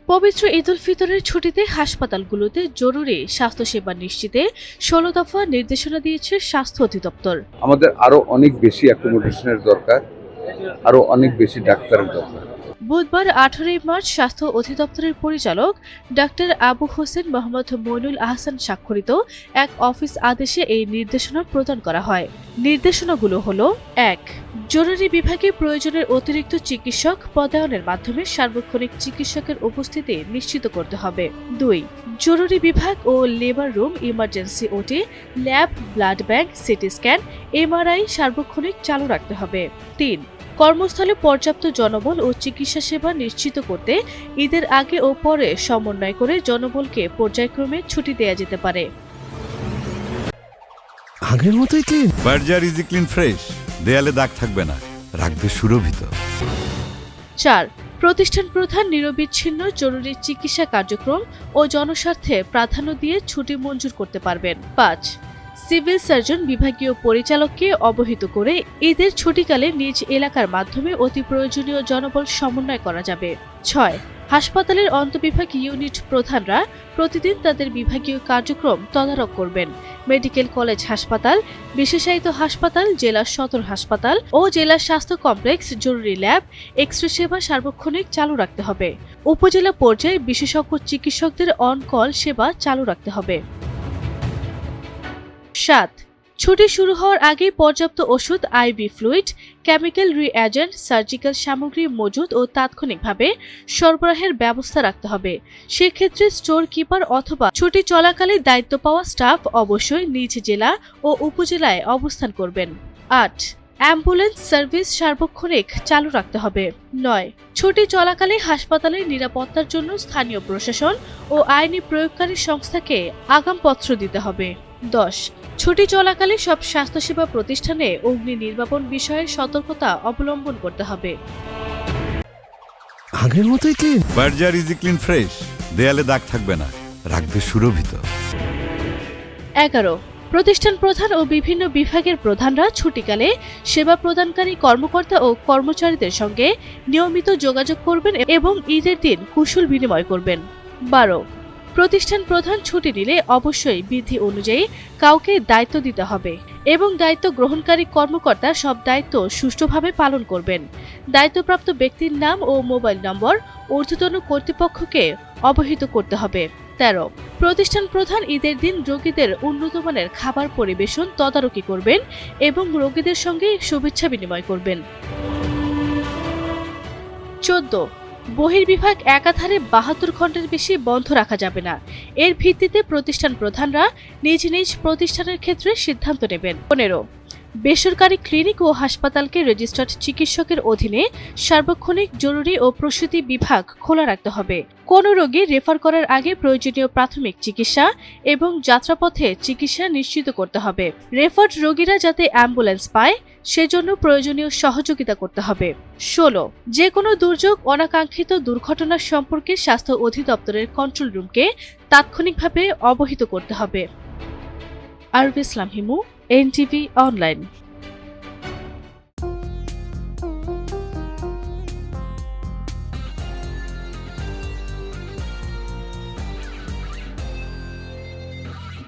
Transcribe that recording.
পবিত্র ঈদ উল ফিতরের ছুটিতে হাসপাতালগুলোতে জরুরি স্বাস্থ্যসেবা নিশ্চিতে ১৬ দফা নির্দেশনা দিয়েছে স্বাস্থ্য অধিদপ্তর। আমাদের আরো অনেক বেশি অ্যাকোমোডেশনের দরকার, আরো অনেক বেশি ডাক্তারের দরকার। বুধবার ১৮ মার্চ স্বাস্থ্য অধিদপ্তরের পরিচালক ডাক্তার আবু হোসেন মোহাম্মদ মইনুল আহসান স্বাক্ষরিত এক অফিস আদেশে এই নির্দেশনা প্রদান করা হয়। নির্দেশনাগুলো হলো: ১. জরুরি বিভাগে প্রয়োজনের অতিরিক্ত চিকিৎসক পদায়নের মাধ্যমে সার্বক্ষণিক চিকিৎসকের উপস্থিতি নিশ্চিত করতে হবে। ২. জরুরি বিভাগ ও লেবার রুম, ইমার্জেন্সি ওটি, lab, blood bank, CT scan, MRI সার্বক্ষণিক চালু রাখতে হবে। ৩. কর্মস্থলে পর্যাপ্ত জনবল ও চিকিৎসা সেবা নিশ্চিত করতে ঈদের আগে ও পরে সমন্বয় করে জনবলকে পর্যায়ক্রমে ছুটি দেয়া যেতে পারে। আগের মতোই clean. Berger easy clean fresh, দেয়ালে দাগ থাকবে না, রাখবে সুরভিত। ৪. প্রতিষ্ঠান প্রধান নিরবিচ্ছিন্ন জরুরি চিকিৎসা কার্যক্রম ও জনস্বার্থে প্রাধান্য দিয়ে ছুটি মঞ্জুর করতে পারবেন। ৫. সিভিল সার্জন বিভাগীয় পরিচালককে অবহিত করে ঈদের ছুটিকালে নিজ এলাকার মাধ্যমে অতি প্রয়োজনীয় জনবল সমন্বয় করা যাবে। ৬. হাসপাতালের অন্তঃবিভাগ ইউনিট প্রধানরা প্রতিদিন তাদের বিভাগীয় কার্যক্রম তদারক করবেন। মেডিকেল কলেজ হাসপাতাল, বিশেষায়িত হাসপাতাল, জেলা সদর হাসপাতাল ও জেলা স্বাস্থ্য কমপ্লেক্স জরুরি ল্যাব, এক্স-রে সেবা সার্বক্ষণিক চালু রাখতে হবে। উপজেলা পর্যায়ে বিশেষজ্ঞ চিকিৎসকদের অন কল সেবা চালু রাখতে হবে। ৭. ছুটি শুরু হওয়ার আগে পর্যাপ্ত ওষুধ, IV fluid, chemical reagent, surgical সামগ্রী মজুদ ও তাৎক্ষণিকভাবে সরবরাহের ব্যবস্থা রাখতে হবে। সেক্ষেত্রে স্টোর কিপার অথবা ছুটি চলাকালে দায়িত্ব পাওয়া স্টাফ অবশ্যই নিজ জেলা ও উপজেলায় অবস্থান করবেন। ৮. অ্যাম্বুলেন্স সার্ভিস সার্বক্ষণিক চালু রাখতে হবে। ৯. ছুটি চলাকালে হাসপাতালের নিরাপত্তার জন্য স্থানীয় প্রশাসন ও আইনি প্রয়োগকারী সংস্থাকে আগামপত্র দিতে হবে। ১০. ছুটি চলাকালে সব স্বাস্থ্যসেবা প্রতিষ্ঠানে অগ্নি নির্বাপন বিষয়ে সতর্কতা অবলম্বন করতে হবে। আগের মতোই clean. Berger easy clean fresh, দেয়ালে দাগ থাকবে না, রাখবে সুরভিত। ১১. প্রতিষ্ঠান প্রধান ও বিভিন্ন বিভাগের প্রধানরা ছুটিকালে সেবা প্রদানকারী কর্মকর্তা ও কর্মচারীদের সঙ্গে নিয়মিত যোগাযোগ করবেন এবং ঈদের দিন কুশল বিনিময় করবেন। ১২. প্রতিষ্ঠান প্রধান ছুটি নিলে অবশ্যই বিধি অনুযায়ী কাউকে দায়িত্ব দিতে হবে এবং দায়িত্ব গ্রহণকারী কর্মকর্তা সব দায়িত্ব সুষ্ঠুভাবে পালন করবেন। দায়িত্বপ্রাপ্ত ব্যক্তির নাম ও মোবাইল নম্বর ঊর্ধ্বতন কর্তৃপক্ষকে অবহিত করতে হবে। ১৩. প্রতিষ্ঠান প্রধান ঈদের দিন রোগীদের উন্নতমানের খাবার পরিবেশন তদারকি করবেন এবং রোগীদের সঙ্গে শুভেচ্ছা বিনিময় করবেন। ১৪. বহির্বিভাগ একাধারে ৭২ ঘন্টার বেশি বন্ধ রাখা যাবে না। এর ভিত্তিতে প্রতিষ্ঠান প্রধানরা নিজ নিজ প্রতিষ্ঠানের ক্ষেত্রে সিদ্ধান্ত নেবেন। ১৫. বেসরকারি ক্লিনিক ও হাসপাতালকে রেজিস্টার্ড চিকিৎসকের অধীনে সার্বক্ষণিক জরুরি ও প্রসূতি বিভাগ খোলা রাখতে হবে। কোনো রোগী রেফার করার আগে প্রয়োজনীয় প্রাথমিক চিকিৎসা এবং যাত্রাপথে চিকিৎসা নিশ্চিত করতে হবে। রেফার্ড রোগীরা যাতে অ্যাম্বুলেন্স পায় সেজন্য প্রয়োজনীয় সহযোগিতা করতে হবে। ১৬. যে কোনো দুর্যোগ, অনাকাঙ্ক্ষিত দুর্ঘটনার সম্পর্কে স্বাস্থ্য অধিদপ্তরের কন্ট্রোল রুমকে তাৎক্ষণিকভাবে অবহিত করতে হবে। আরবি ইসলাম হিমু, এনটিভি অনলাইন।